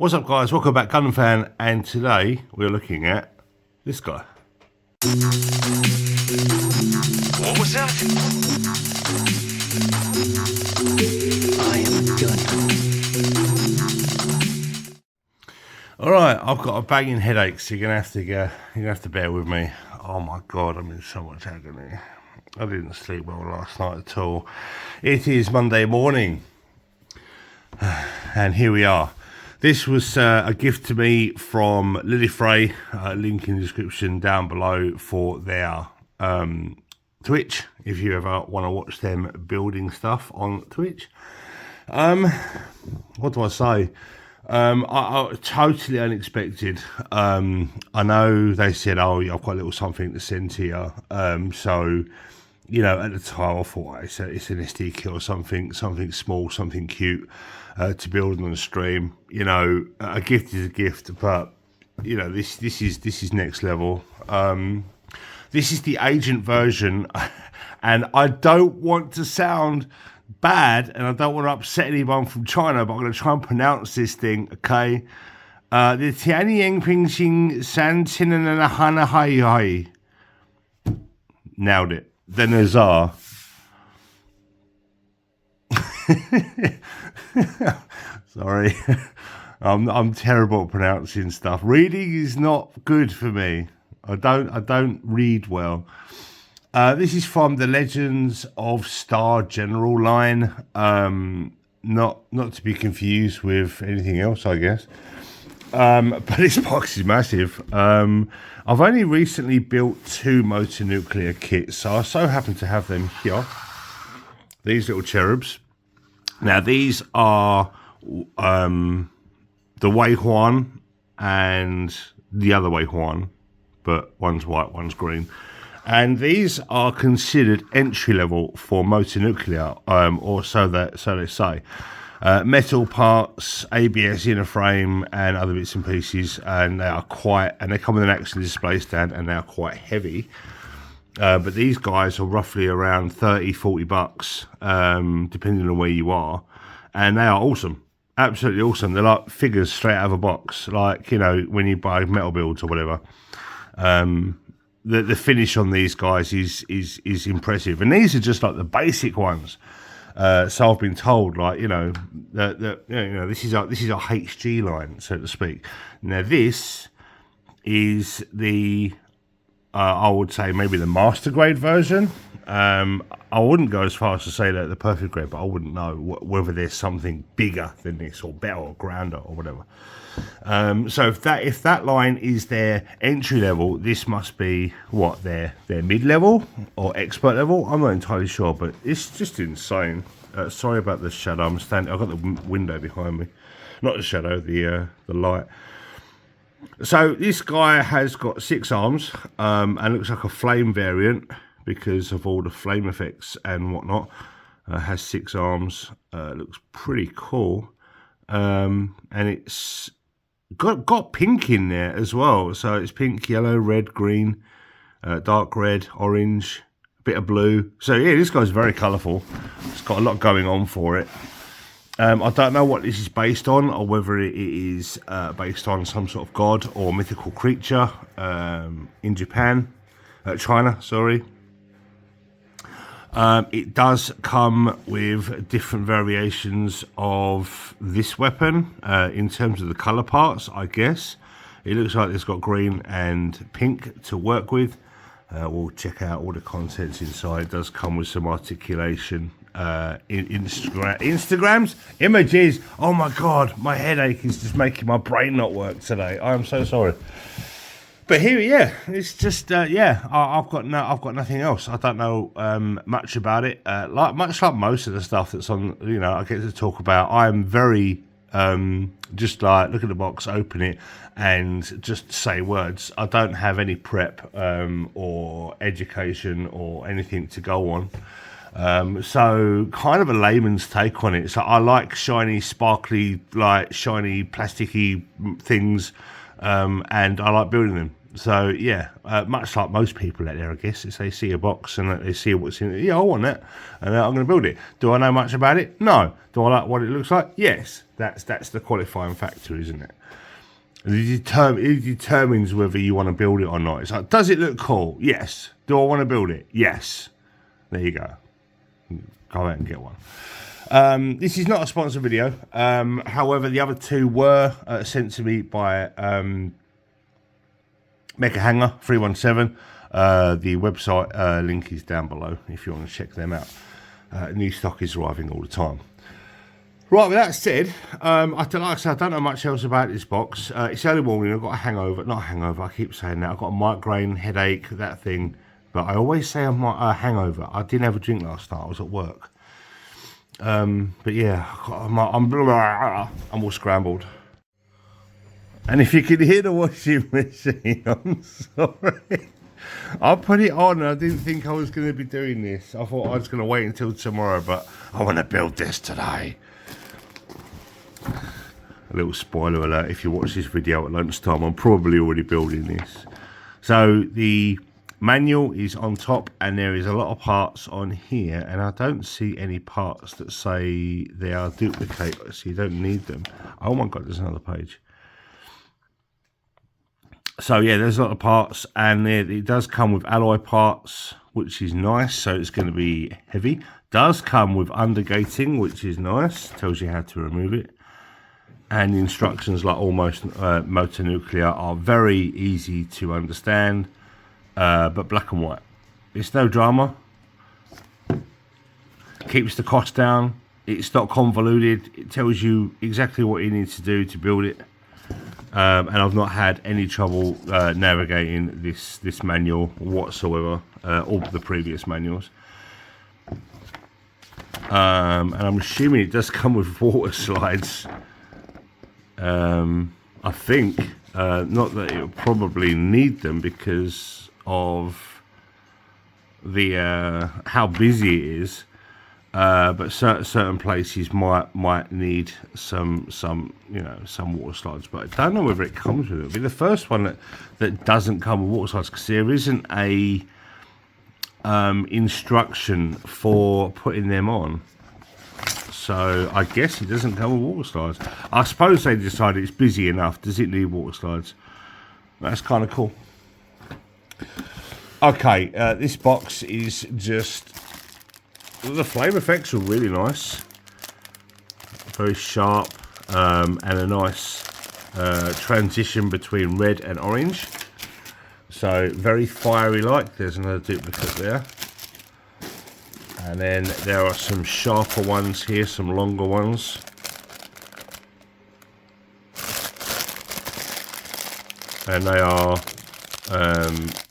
What's up, guys? Welcome back, Gun Fan, and today we're looking at this guy. What was that? I am done. All right, I've got a banging headache, so you're gonna have to bear with me. Oh my god, I'm in so much agony. I didn't sleep well last night at all. It is Monday morning, and here we are. This was a gift to me from Lily Frey, link in the description down below for their Twitch, if you ever want to watch them building stuff on Twitch. What do I say? I totally unexpected. I know they said, oh, I've got a little something to send to you. So, you know, at the time I thought it's an SD kit or something small, something cute to build on the stream. You know, a gift is a gift, but you know, this is next level. This is the agent version, and I don't want to sound bad, and I don't want to upset anyone from China, but I'm going to try and pronounce this thing, okay? The Tianyang Pingxing San Tinanahana Hai Hai. Nailed it. The Nezha. Sorry. I'm terrible at pronouncing stuff. Reading is not good for me. I don't read well. This is from the Legends of Star General line. Not to be confused with anything else, I guess. But this box is massive. I've only recently built 2 motor nuclear kits, so I so happen to have them here. These little cherubs. Now these are the Wei Huan and the other Wei Huan, but one's white, one's green. And these are considered entry level for motor nuclear, or so they say. Metal parts, ABS inner frame, and other bits and pieces, and they come with an action display stand, and they are quite heavy. But these guys are roughly around 30-40 bucks, depending on where you are, and they are awesome, absolutely awesome. They're like figures straight out of a box, like, you know, when you buy metal builds or whatever. The finish on these guys is impressive, and these are just like the basic ones. So I've been told, like, you know, that this is our HG line, so to speak. Now this is the I would say maybe the master grade version. I wouldn't go as far as to say that the perfect grade, but I wouldn't know whether there's something bigger than this, or better, or grander, or whatever. So if that line is their entry level, this must be what, their mid level or expert level. I'm not entirely sure, but it's just insane. Sorry about the shadow. I've got the window behind me, not the shadow, the light. So this guy has got 6 arms, and looks like a flame variant because of all the flame effects and whatnot. Has 6 arms. Looks pretty cool, and it's got pink in there as well. So it's pink, yellow, red, green, dark red, orange, a bit of blue. So yeah, this guy's very colourful. It's got a lot going on for it. I don't know what this is based on, or whether it is based on some sort of god or mythical creature in Japan, China, sorry. It does come with different variations of this weapon in terms of the colour parts, I guess. It looks like it's got green and pink to work with. We'll check out all the contents inside. It does come with some articulation. Instagrams, images. Oh my god, my headache is just making my brain not work today. I am so sorry. But here, yeah, it's just I've got nothing else. I don't know much about it. Much like most of the stuff that's on, you know, I get to talk about. I am very just like look at the box, open it, and just say words. I don't have any prep or education or anything to go on. So kind of a layman's take on it. So I like shiny, sparkly, like shiny, plasticky things, and I like building them. So yeah, much like most people out there, I guess, if they see a box and they see what's in it, yeah, I want that, and I'm going to build it. Do I know much about it? No. Do I like what it looks like? Yes. That's the qualifying factor, isn't it? It determines whether you want to build it or not. It's like, does it look cool? Yes. Do I want to build it? Yes. There you go. Go out and get one. This is not a sponsored video. However, the other two were sent to me by Mecha Hanger 317. The website link is down below if you want to check them out. New stock is arriving all the time. Right, with that said, like I said, I don't know much else about this box. It's early morning, I've got a hangover. Not a hangover, I keep saying that. I've got a migraine, headache, that thing. But I always say I'm a hangover. I didn't have a drink last night, I was at work. But yeah, I'm all scrambled. And if you can hear the washing machine, I'm sorry. I put it on and I didn't think I was going to be doing this. I thought I was going to wait until tomorrow, but I want to build this today. A little spoiler alert, if you watch this video at lunchtime, I'm probably already building this. So the manual is on top and there is a lot of parts on here, and I don't see any parts that say they are duplicate, so you don't need them. Oh my god, there's another page. So yeah, there's a lot of parts, and it does come with alloy parts, which is nice, so it's going to be heavy. Does come with undergating, which is nice, tells you how to remove it. And the instructions, like almost motor nuclear, are very easy to understand, but black and white. It's no drama. Keeps the cost down. It's not convoluted. It tells you exactly what you need to do to build it. And I've not had any trouble navigating this manual whatsoever, or the previous manuals. And I'm assuming it does come with water slides. I think not that it'll probably need them because of the how busy it is, but certain places might need some water slides. But I don't know whether it comes with it. It'll be the first one that doesn't come with water slides, because there isn't a instruction for putting them on. So I guess it doesn't come with water slides. I suppose they decided it's busy enough. Does it need water slides? That's kind of cool. Okay, this box is just... The flame effects are really nice. Very sharp, and a nice transition between red and orange. So very fiery like. There's another duplicate there. And then there are some sharper ones here, some longer ones. And they are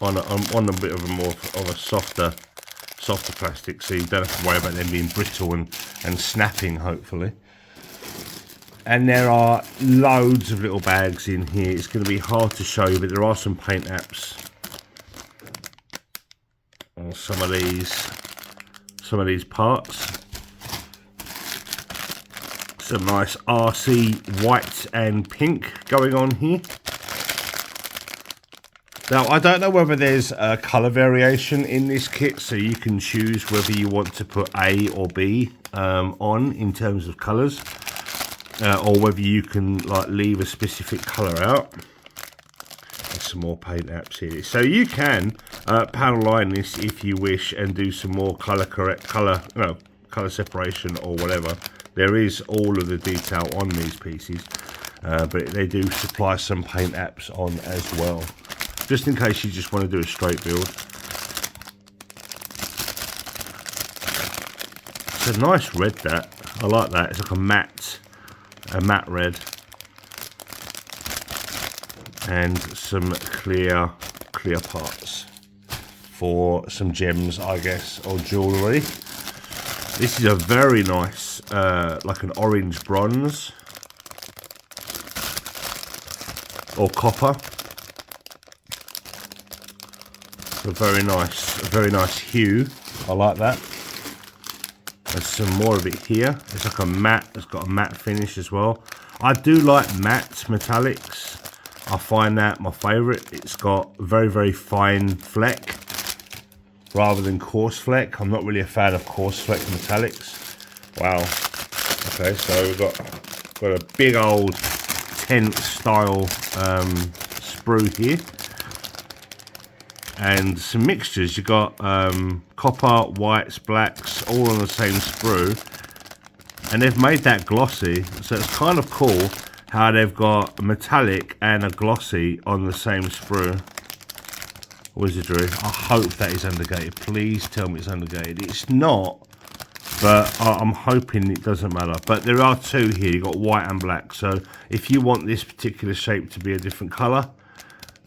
on a bit of a more of a softer plastic, so you don't have to worry about them being brittle and snapping, hopefully. And there are loads of little bags in here. It's going to be hard to show you, but there are some paint apps on some of these parts. Some nice RC white and pink going on here. Now, I don't know whether there's a colour variation in this kit, so you can choose whether you want to put A or B on in terms of colours, or whether you can like leave a specific colour out. There's some more paint apps here, so you can panel line this if you wish and do some more colour separation or whatever. There is all of the detail on these pieces, but they do supply some paint apps on as well, just in case you just want to do a straight build. It's a nice red, that. I like that. It's like a matte red. And some clear parts for some gems, I guess, or jewellery. This is a very nice, like an orange bronze or copper. A very nice hue. I like that. There's some more of it here. It's like a matte. It's got a matte finish as well. I do like matte metallics. I find that my favourite. It's got very fine fleck rather than coarse fleck. I'm not really a fan of coarse fleck metallics. Wow. Okay, so we've got a big old tent style sprue here, and some mixtures. You've got copper, whites, blacks, all on the same sprue, and they've made that glossy, so it's kind of cool how they've got a metallic and a glossy on the same sprue. Wizardry. I hope that is undergated. Please tell me it's undergated. It's not, but I'm hoping it doesn't matter. But there are two here. You've got white and black. So if you want this particular shape to be a different colour,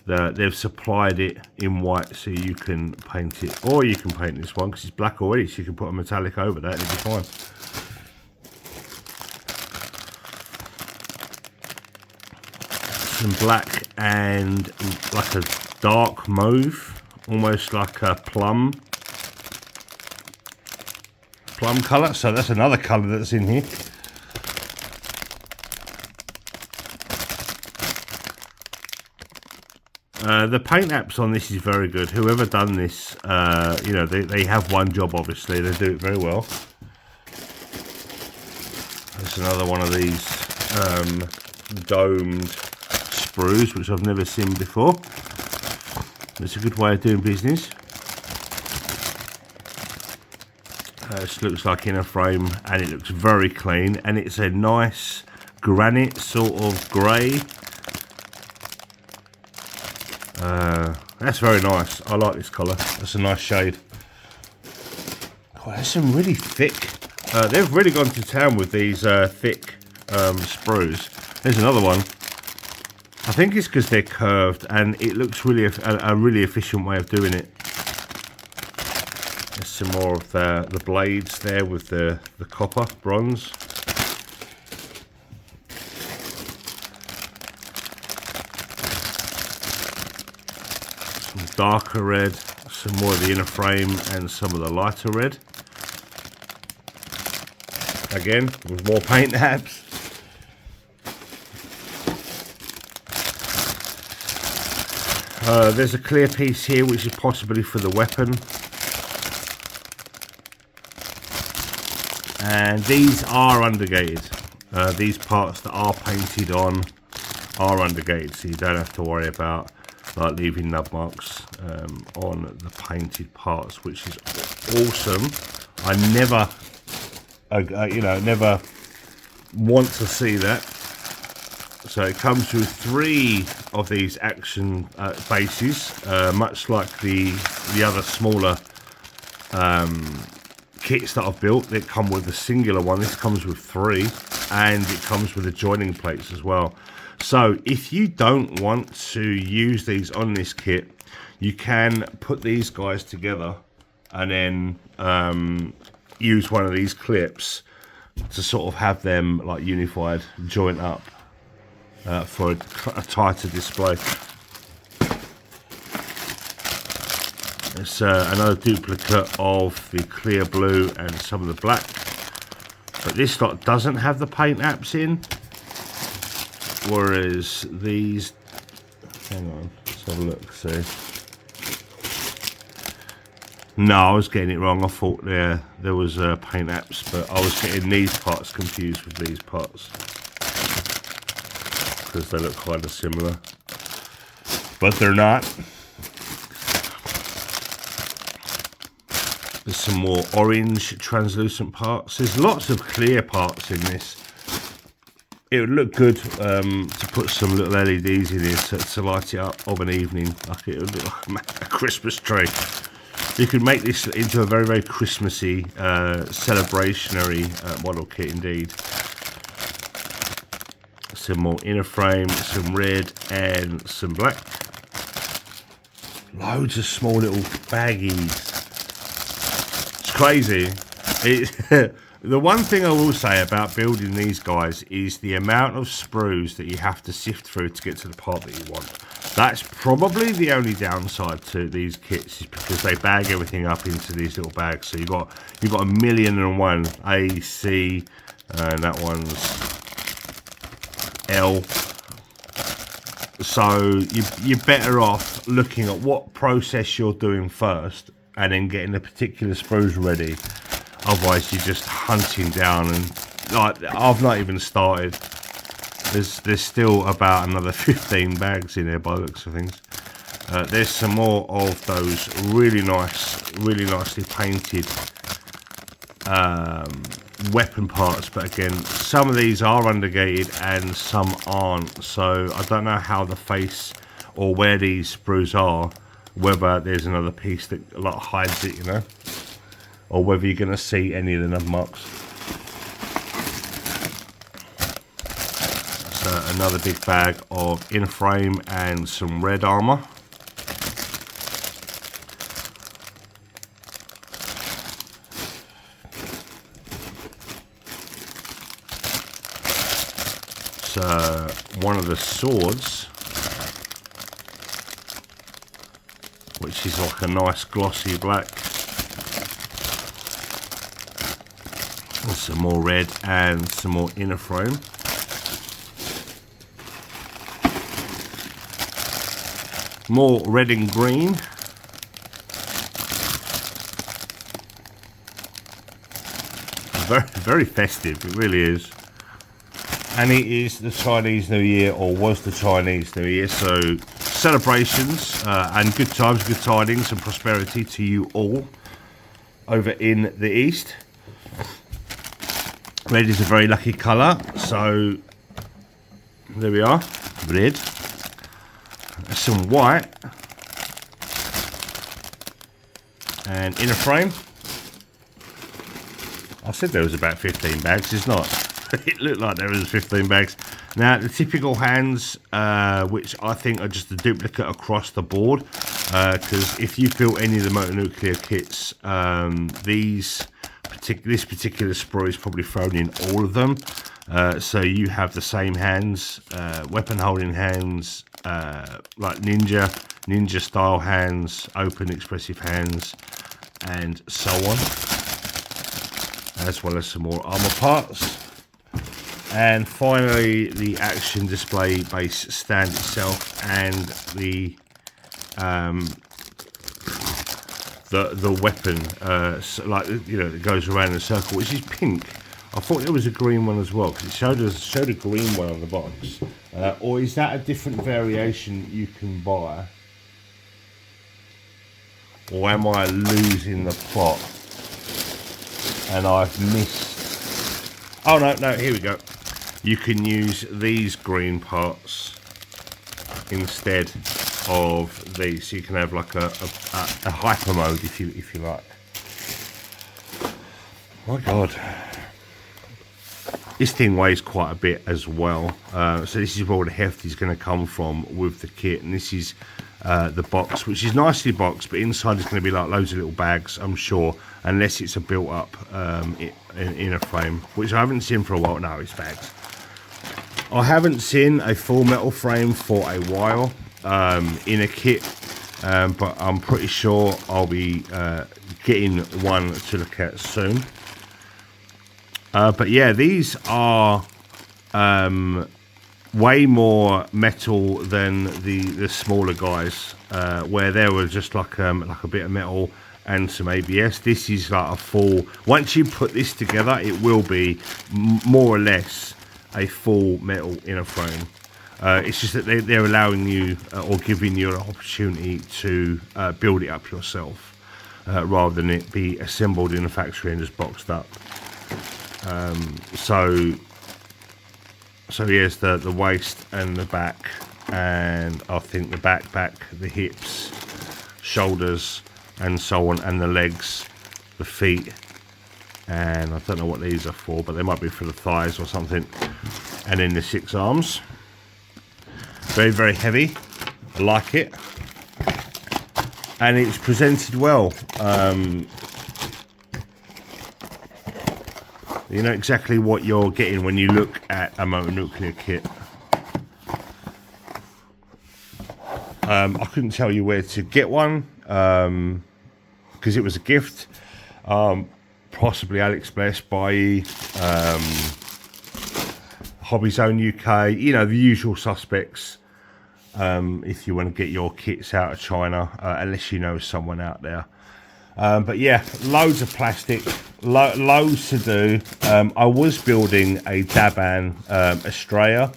they've supplied it in white so you can paint it. Or you can paint this one because it's black already, so you can put a metallic over that and it'll be fine. Some black and like a dark mauve, almost like a plum colour. So that's another colour that's in here. The paint apps on this is very good. Whoever done this, you know, they have one job, obviously. They do it very well. There's another one of these domed sprues, which I've never seen before. It's a good way of doing business. This looks like in a frame, and it looks very clean, and it's a nice granite sort of grey. That's very nice. I like this colour. That's a nice shade. Oh, there's some really thick. They've really gone to town with these thick sprues. There's another one. I think it's because they're curved, and it looks really a really efficient way of doing it. There's some more of the blades there with the copper bronze. Some darker red, some more of the inner frame, and some of the lighter red. Again, with more paint apps. There's a clear piece here, which is possibly for the weapon. And these are undergated. These parts that are painted on are undergated, so you don't have to worry about like leaving nub marks on the painted parts, which is awesome. I never, you know, never want to see that. So it comes with 3 of these action bases, much like the other smaller kits that I've built. They come with a singular one. This comes with 3, and it comes with the joining plates as well. So if you don't want to use these on this kit, you can put these guys together and then use one of these clips to sort of have them like unified, joint up for a tighter display. It's another duplicate of the clear blue and some of the black, but this lot doesn't have the paint apps in, whereas these, hang on, let's have a look, see. No, I was getting it wrong. I thought there was paint apps, but I was getting these parts confused with these parts because they look kind of similar, but they're not. There's some more orange translucent parts. There's lots of clear parts in this. It would look good to put some little LEDs in here to light it up of an evening. Like it would look like a Christmas tree. You could make this into a very Christmassy, celebrationary model kit indeed. Some more inner frame, some red and some black. Loads of small little baggies. It's crazy. The one thing I will say about building these guys is the amount of sprues that you have to sift through to get to the part that you want. That's probably the only downside to these kits, is because they bag everything up into these little bags. So you've got 1,000,001 A, C, and that one's L. So you're better off looking at what process you're doing first and then getting the particular sprues ready. Otherwise you're just hunting down, and like I've not even started. There's still about another 15 bags in there by the looks of things. There's some more of those really nicely painted weapon parts, but again, some of these are undergated and some aren't, so I don't know how the face or where these sprues are, whether there's another piece that like hides it, you know, or whether you're going to see any of the nub marks. So another big bag of inner frame and some red armor. So one of the swords, which is like a nice glossy black, and some more red and some more inner frame. More red and green. Very festive, it really is. And it is the Chinese New Year, or was the Chinese New Year, so celebrations and good times, good tidings and prosperity to you all over in the East. Red is a very lucky colour, so there we are, red. Some white and inner frame. I said there was about 15 bags, it's not. It looked like there was 15 bags. Now the typical hands, which I think are just a duplicate across the board, because if you built any of the motonuclear kits, this particular sprue is probably thrown in all of them. So you have the same hands, weapon holding hands, like ninja style hands, open expressive hands, and so on, as well as some more armor parts. And finally, the action display base stand itself and the weapon, so like, you know, that goes around in a circle, which is pink. I thought there was a green one as well, because it showed a green one on the box. Or is that a different variation you can buy? Or am I losing the plot and I've missed? Oh no, here we go. You can use these green parts instead of these, so you can have like a hyper mode if you like. My God, this thing weighs quite a bit as well. So this is where the heft is going to come from with the kit, and this is the box, which is nicely boxed, but inside is going to be like loads of little bags, I'm sure, unless it's a built up inner frame, which I haven't seen for a while. No, it's bags. I haven't seen a full metal frame for a while in a kit, but I'm pretty sure I'll be getting one to look at soon. But yeah, these are way more metal than the smaller guys, where there was just like a bit of metal and some ABS. This is like a full, once you put this together, it will be more or less a full metal inner frame. It's just that they're allowing you or giving you an opportunity to build it up yourself, rather than it be assembled in a factory and just boxed up. So here's the waist and the back, and I think the back, the hips, shoulders, and so on, and the legs, the feet, and I don't know what these are for, but they might be for the thighs or something. And then the 6 arms. Very, very heavy. I like it, and it's presented well. You know exactly what you're getting when you look at a motonuclear kit. I couldn't tell you where to get one because it was a gift. Possibly AliExpress, Buy, Hobby Zone UK, you know, the usual suspects. if you want to get your kits out of China, unless you know someone out there. But yeah, loads of plastic, loads to do. I was building a Daban Australia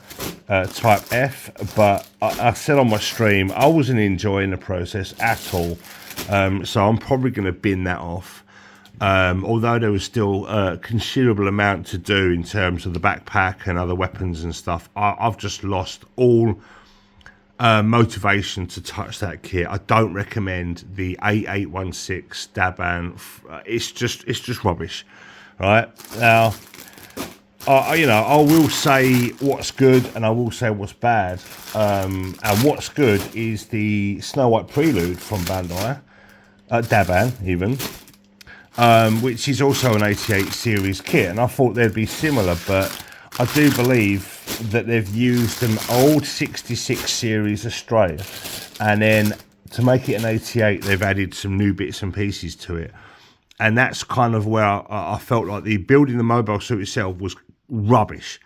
Type F, but I said on my stream I wasn't enjoying the process at all. So I'm probably going to bin that off. Although there was still a considerable amount to do in terms of the backpack and other weapons and stuff, I've just lost all motivation to touch that kit. I don't recommend the 8816 Daban. It's just rubbish, right? Now, you know, I will say what's good and I will say what's bad. And what's good is the Snow White Prelude from Bandai, Daban even, which is also an 88 series kit, and I thought they'd be similar, but I do believe that they've used an old 66 series Australia, and then to make it an 88 they've added some new bits and pieces to it, and that's kind of where I felt like the building the mobile suit itself was rubbish,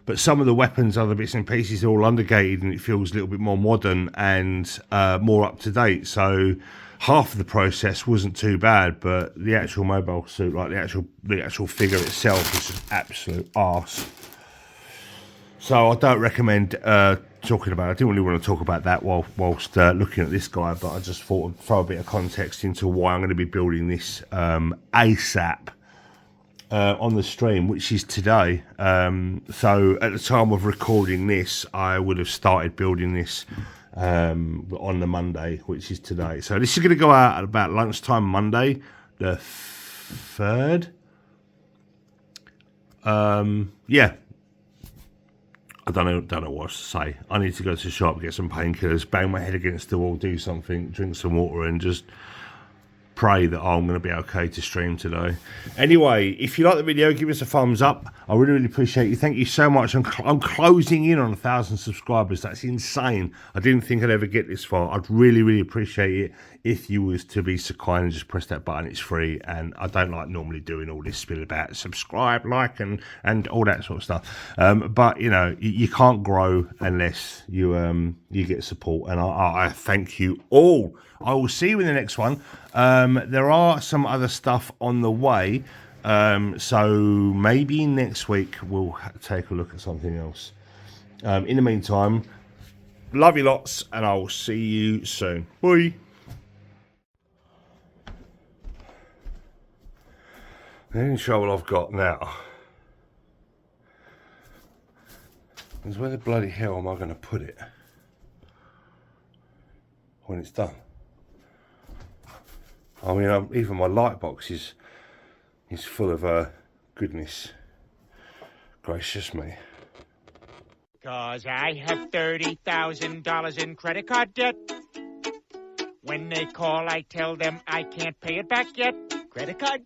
but some of the weapons, other bits and pieces are all undergated and it feels a little bit more modern and more up to date. So half of the process wasn't too bad, but the actual mobile suit, like the actual figure itself, is just absolute arse. So I don't recommend talking about it. I didn't really want to talk about that whilst looking at this guy, but I just thought I'd throw a bit of context into why I'm going to be building this ASAP on the stream, which is today. So at the time of recording this, I would have started building this on the Monday, which is today. So this is going to go out at about lunchtime Monday, the 3rd. Yeah. I don't know what to say. I need to go to the shop, get some painkillers, bang my head against the wall, do something, drink some water, and just pray that I'm going to be okay to stream today. Anyway, if you like the video, give us a thumbs up. I really, really appreciate you. Thank you so much. I'm closing in on 1,000 subscribers. That's insane. I didn't think I'd ever get this far. I'd really, really appreciate it if you was to be so kind and just press that button. It's free, and I don't like normally doing all this spiel about subscribe, like, and all that sort of stuff. But you know, you can't grow unless you get support, and I thank you all. I will see you in the next one. There are some other stuff on the way, so maybe next week we'll take a look at something else. In the meantime, love you lots, and I'll see you soon. Bye. The only trouble I've got now is where the bloody hell am I going to put it when it's done? I mean, even my light box is full of goodness gracious me. 'Cause I have $30,000 in credit card debt. When they call, I tell them I can't pay it back yet. Credit card.